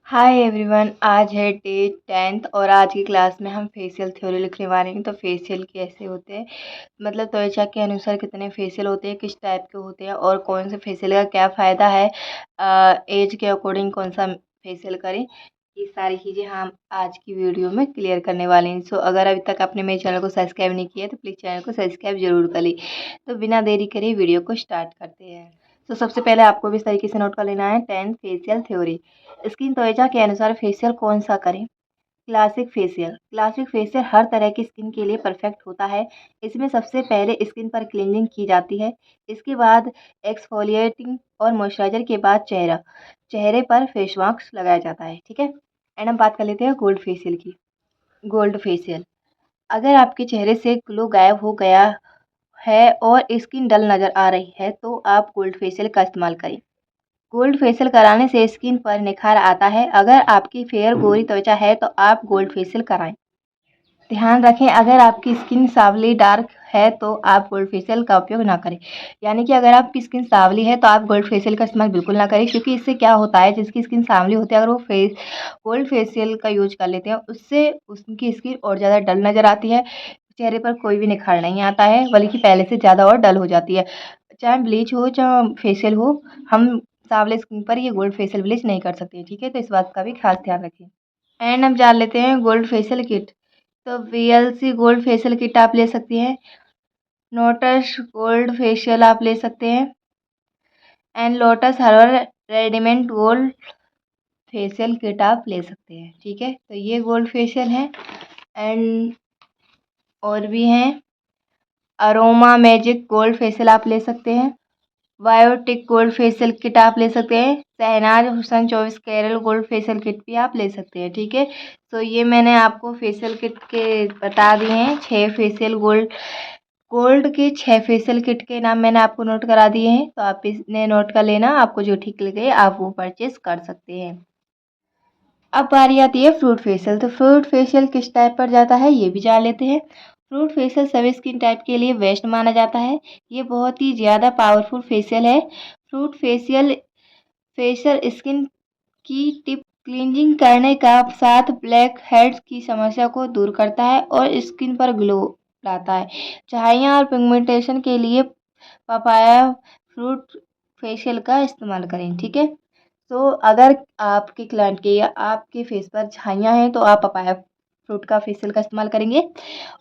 Hi everyone, आज है day 10th और आज की क्लास में हम फेशियल थ्योरी लिखने वाले हैं। तो फेशियल कैसे होते हैं, मतलब त्वचा के अनुसार कितने फेशियल होते हैं, किस टाइप के होते हैं और कौन से फेशियल का क्या फ़ायदा है, एज के अकॉर्डिंग कौन सा फेशियल करें, ये सारी चीज़ें हम आज की वीडियो में क्लियर करने वाले हैं। सो अगर अभी तक आपने मेरे चैनल को सब्सक्राइब नहीं किया तो प्लीज़ चैनल को सब्सक्राइब जरूर करें। तो बिना देरी करे वीडियो को स्टार्ट करते हैं। तो सबसे पहले आपको भी इस तरीके से नोट कर लेना है 10 फेशियल थ्योरी। स्किन त्वचा के अनुसार फेशियल कौन सा करें। क्लासिक फेशियल हर तरह की स्किन के लिए परफेक्ट होता है। इसमें सबसे पहले स्किन पर क्लींजिंग की जाती है। इसके बाद एक्सफोलिएटिंग और मॉइस्चराइजर के बाद चेहरे पर फेस मास्क लगाया जाता है। ठीक है। एंड हम बात कर लेते हैं गोल्ड फेशियल की। गोल्ड फेशियल, अगर आपके चेहरे से ग्लो गायब हो गया है और स्किन डल नज़र आ रही है तो आप गोल्ड फेशियल का इस्तेमाल करें। गोल्ड फेशियल कराने से स्किन पर निखार आता है। अगर आपकी फेयर गोरी त्वचा है तो आप गोल्ड फेशियल कराएं। ध्यान रखें, अगर आपकी स्किन सांवली डार्क है तो आप गोल्ड फेशियल का उपयोग ना करें। यानी कि अगर आपकी स्किन सांवली है तो आप गोल्ड फेशियल का इस्तेमाल बिल्कुल ना करें, क्योंकि इससे क्या होता है, जिसकी स्किन सांवली होती है अगर वो गोल्ड फेशियल का यूज कर लेते हैं उससे उनकी स्किन और ज़्यादा डल नज़र आती है। चेहरे पर कोई भी निखार नहीं आता है, बल्कि पहले से ज़्यादा और डल हो जाती है। चाहे ब्लीच हो चाहे फेशियल हो, हम सांवले स्किन पर ये गोल्ड फेशियल ब्लीच नहीं कर सकते। ठीक है, तो इस बात का भी खास ध्यान रखें। एंड हम जान लेते हैं गोल्ड फेशियल किट। तो वीएलसी गोल्ड फेशियल किट आप ले सकती हैं। लोटस गोल्ड फेशियल आप ले सकते हैं। And lotus herbal readymade gold facial kit आप ले सकते हैं। ठीक है, तो ये गोल्ड फेशियल है। एंड और भी हैं, अरोमा मैजिक गोल्ड फेशियल आप ले सकते हैं। बायोटिक गोल्ड फेशियल किट आप ले सकते हैं। Shahnaz Husain 24 carat gold facial kit भी आप ले सकते हैं। ठीक है, तो ये मैंने आपको फेशियल किट के बता दिए हैं। 6 फेशियल गोल्ड के 6 फेशियल किट के नाम मैंने आपको नोट करा दिए हैं, तो आप इसने नोट कर लेना। आपको जो ठीक लगे आप वो परचेस कर सकते हैं। अब बारी आती है फ्रूट फेशियल। तो फ्रूट फेशियल किस टाइप पर जाता है ये भी जान लेते हैं। फ्रूट फेशियल सभी स्किन टाइप के लिए बेस्ट माना जाता है। ये बहुत ही ज़्यादा पावरफुल फेशियल है। फ्रूट फेशियल फेशियल स्किन की टिप क्लींजिंग करने का साथ ब्लैक हेड्स की समस्या को दूर करता है और स्किन पर ग्लो लाता है। छाइयाँ और पिगमेंटेशन के लिए पपाया फ्रूट फेशियल का इस्तेमाल करें। ठीक है, तो अगर आपके क्लाइंट के या आपके फेस पर छाइयाँ हैं तो आप पपाया फ्रूट का फेशियल का इस्तेमाल करेंगे।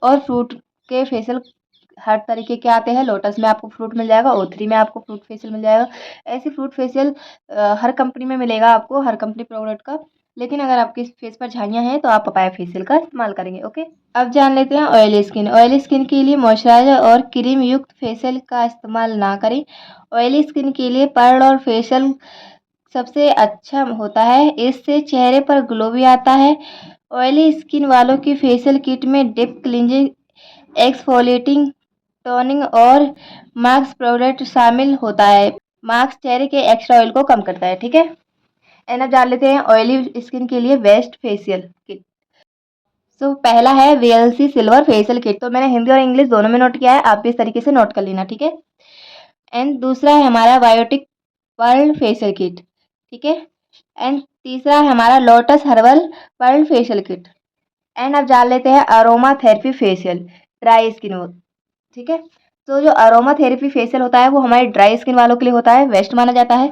और फ्रूट के फेशियल हर तरीके के आते हैं। लोटस में आपको फ्रूट मिल जाएगा, O3 में आपको फ्रूट फेशियल मिल जाएगा। ऐसे फ्रूट फेशियल हर कंपनी में मिलेगा आपको, हर कंपनी प्रोडक्ट का। लेकिन अगर आपके फेस पर झाइयाँ हैं तो आप पपाया फेशियल का इस्तेमाल करेंगे। ओके, अब जान लेते हैं ऑयली स्किन। ऑयली स्किन के लिए मॉइस्चराइजर और क्रीम युक्त फेशियल का इस्तेमाल ना करें। ऑयली स्किन के लिए पर्ल और फेशियल सबसे अच्छा होता है, इससे चेहरे पर ग्लो भी आता है। ऑयली स्किन वालों की फेशियल किट में डीप क्लींजिंग, एक्सफोलिएटिंग, टोनिंग और मास्क प्रोडक्ट शामिल होता है। मास्क चेहरे के एक्स्ट्रा ऑयल को कम करता है। ठीक है, एंड अब जान लेते हैं ऑयली स्किन के लिए बेस्ट फेशियल किट। सो पहला है वीएलसी सिल्वर फेशियल किट। तो मैंने हिंदी और इंग्लिश दोनों में नोट किया है, आप भी इस तरीके से नोट कर लेना। ठीक है, एंड दूसरा है हमारा बायोटिक पर्ल फेशियल किट। ठीक है, एंड तीसरा है हमारा Lotus herbal pearl facial kit. And अब जान लेते हैं aromatherapy facial dry skin हो। ठीक है, तो जो अरोमा थेरेपी फेशियल होता है वो हमारे ड्राई स्किन वालों के लिए होता है, बेस्ट माना जाता है।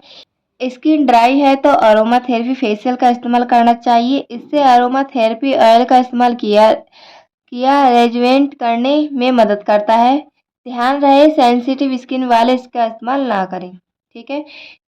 स्किन ड्राई है तो अरोमा थेरेपी फेशियल का इस्तेमाल करना चाहिए। इससे अरोमा थेरेपी ऑयल का इस्तेमाल किया किया रेजवेंट करने में मदद करता है। ध्यान रहे सेंसिटिव स्किन वाले इसका इस्तेमाल ना करें। ठीक है,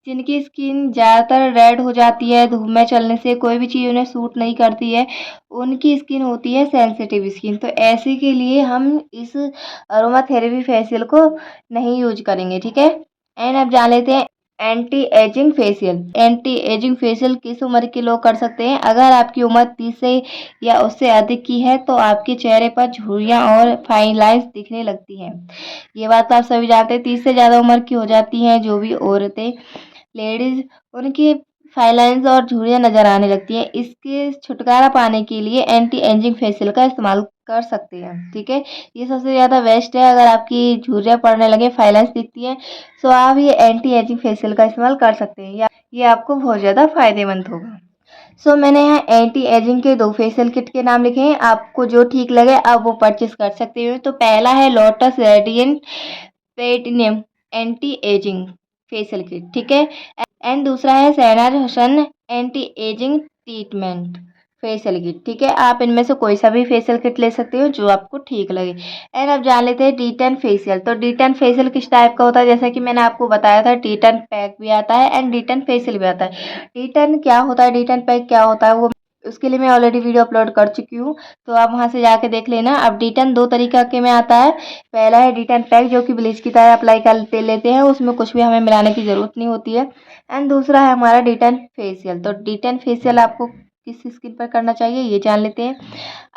जिनकी स्किन ज़्यादातर रेड हो जाती है, धूप में चलने से कोई भी चीज़ उन्हें सूट नहीं करती है, उनकी स्किन होती है सेंसिटिव स्किन, तो ऐसे के लिए हम इस अरोमा थेरेपी फेशियल को नहीं यूज करेंगे। ठीक है, एंड अब जान लेते हैं anti aging facial. Anti aging facial किस उम्र के लोग कर सकते हैं। अगर आपकी उम्र 30 से या उससे अधिक की है तो आपके चेहरे पर झुर्रियाँ और फाइन लाइंस दिखने लगती हैं। ये बात तो आप सभी जानते हैं। 30 से ज़्यादा उम्र की हो जाती हैं जो भी औरतें, लेडीज, उनकी फाइन लाइंस और झुर्रियाँ नज़र आने लगती हैं। इसके छुटकारा पाने के लिए एंटी एजिंग फेशियल का इस्तेमाल कर सकते हैं। ठीक है, ये सबसे ज़्यादा बेस्ट है। अगर आपकी झुर्रियाँ पड़ने लगे, फाइन लाइंस दिखती हैं, तो आप ये एंटी एजिंग फेशियल का इस्तेमाल कर सकते हैं। ये आपको बहुत ज़्यादा फायदेमंद होगा। सो मैंने यहाँ एंटी एजिंग के 2 फेशियल किट के नाम लिखे हैं, आपको जो ठीक लगे आप वो परचेज़ कर सकते हो। तो पहला है Lotus radiant platinum anti aging facial kit, ठीक है? एंड दूसरा है Shahnaz Husain anti aging treatment facial kit, ठीक है? आप इनमें से कोई सा भी फेशियल किट ले सकते हो जो आपको ठीक लगे। एंड अब जान लेते हैं डी10 फेशियल। तो डी10 फेशियल किस टाइप का होता है? जैसा कि मैंने आपको बताया था, डी10 पैक भी आता है एंड डी10 फेशियल भी आता है। डी10 क्या होता है, डी10 पैक क्या होता है, वो उसके लिए मैं ऑलरेडी वीडियो अपलोड कर चुकी हूँ, तो आप वहाँ से जाके देख लेना। अब डी10 दो तरीका के में आता है। पहला है डी10 पैक, जो कि ब्लीच की तरह अप्लाई कर लेते हैं, उसमें कुछ भी हमें मिलाने की ज़रूरत नहीं होती है। एंड दूसरा है हमारा डी10 फेशियल। तो डी10 फेशियल आपको किस स्किन पर करना चाहिए ये जान लेते हैं।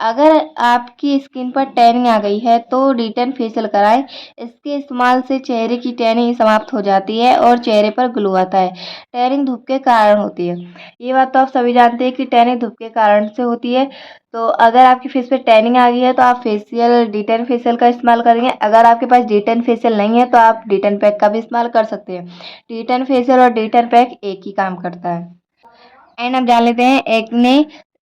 अगर आपकी स्किन पर टैनिंग आ गई है तो डी10 फेशियल कराएं। इसके इस्तेमाल से चेहरे की टैनिंग समाप्त हो जाती है और चेहरे पर ग्लो आता है। टैनिंग धूप के कारण होती है, ये बात तो आप सभी जानते हैं कि टैनिंग धूप के कारण से होती है। तो अगर आपकी फेस पे टैनिंग आ गई है तो आप फेशियल डी10 फेशियल का इस्तेमाल करेंगे। अगर आपके पास डी10 फेशियल नहीं है तो आप डी10 पैक का भी इस्तेमाल कर सकते हैं। डी10 फेशियल और डी10 पैक एक ही काम करता है। एंड अब जान लेते हैं acne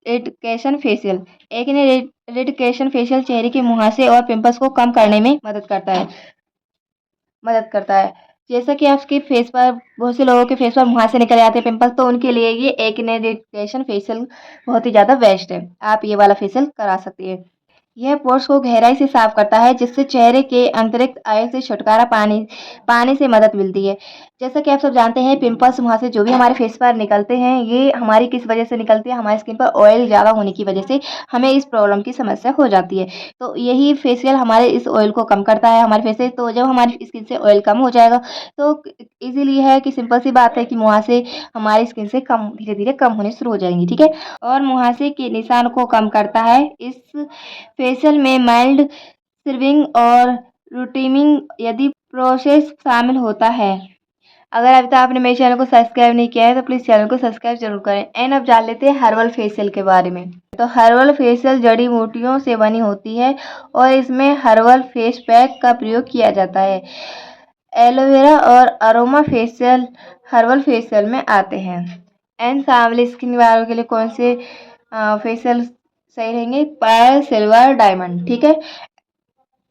reduction facial. Acne reduction facial चेहरे के मुहासे और पिंपल्स को कम करने में मदद करता है। जैसा कि आपके फेस पर बहुत से लोगों के फेस पर मुहासे निकल आते हैं, पिंपल्स, तो उनके लिए ये एक्ने रिडक्शन फेशियल बहुत ही ज़्यादा बेस्ट है। आप ये वाला फेशियल करा सकती है। यह पोर्स को गहराई से साफ करता है, जिससे चेहरे के अतिरिक्त ऑयल से छुटकारा पाने से मदद मिलती है। जैसा कि आप सब जानते हैं, पिंपल्स वहाँ से जो भी हमारे फेस पर निकलते हैं, ये हमारी किस वजह से निकलती है? हमारी स्किन पर ऑयल ज़्यादा होने की वजह से हमें इस प्रॉब्लम की समस्या हो जाती है। तो यही फेशियल हमारे इस ऑयल को कम करता है हमारे फेस से। तो जब हमारी स्किन से ऑयल कम हो जाएगा तो इजीली है कि सिंपल सी बात है कि वहाँ से हमारी स्किन से कम धीरे धीरे कम होने शुरू हो जाएंगी, ठीक है? और मुहासे के निशान को कम करता है। इस फेशियल में माइल्ड शेविंग और रूटीनिंग यदि प्रोसेस शामिल होता है। अगर अभी तक आपने मेरे चैनल को सब्सक्राइब नहीं किया है तो प्लीज़ चैनल को सब्सक्राइब जरूर करें। एंड अब जान लेते हैं हर्बल फेशियल के बारे में। तो हर्बल फेशियल जड़ी बूटियों से बनी होती है और इसमें हर्बल फेस पैक का प्रयोग किया जाता है। एलोवेरा और अरोमा फेशियल हर्बल फेशियल में आते हैं। एंड सांवले स्किन वालों के लिए कौन से फेशियल सही रहेंगे? पायल, सिल्वर, डायमंड, ठीक है?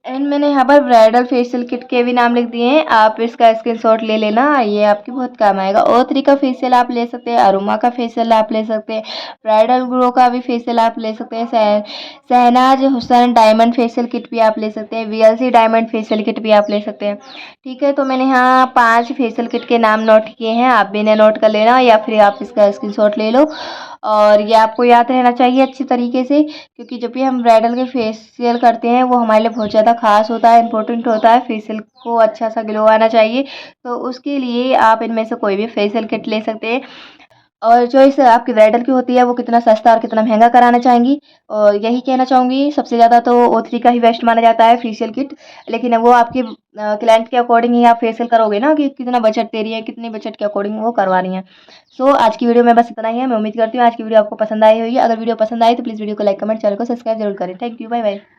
एंड मैंने यहाँ पर ब्राइडल फेशियल किट के भी नाम लिख दिए हैं, आप इसका स्क्रीनशॉट ले लेना, ये आपके बहुत काम आएगा। O3 का फेशियल आप ले सकते हैं, अरोमा का फेशियल आप ले सकते हैं, ब्राइडल ग्लो का भी फेशियल आप ले सकते हैं, Shahnaz Husain diamond facial kit भी आप ले सकते हैं, VLC डायमंड फेशियल किट भी आप ले सकते हैं, ठीक है? तो मैंने यहाँ 5 फेशियल किट के नाम नोट किए हैं, आप भी इन्हें नोट कर लेना या फिर आप इसका स्क्रीनशॉट ले लो। और ये आपको याद रहना चाहिए अच्छी तरीके से, क्योंकि जब भी हम ब्राइडल के फेशियल करते हैं वो हमारे लिए बहुत ज़्यादा खास होता है, इंपॉर्टेंट होता है। फेशियल को अच्छा सा ग्लो आना चाहिए, तो उसके लिए आप इनमें से कोई भी फेशियल किट ले सकते हैं। और चॉइस आपकी ब्राइडल की होती है वो कितना सस्ता और कितना महंगा कराना चाहेंगी। और यही कहना चाहूँगी, सबसे ज़्यादा तो O3 का ही बेस्ट माना जाता है फेशियल किट, लेकिन वो आपके क्लाइंट के अकॉर्डिंग ही आप फेशियल करोगे ना, कि कितना बजट दे रही है, कितने बजट के अकॉर्डिंग वो करवा रही हैं। सो आज की वीडियो में बस इतना ही है। मैं उम्मीद करती हूँ आज की वीडियो आपको पसंद आई होगी। अगर वीडियो पसंद आई तो प्लीज़ वीडियो को लाइक, कमेंट, चैनल को सब्सक्राइब जरूर करें। Thank you, bye bye.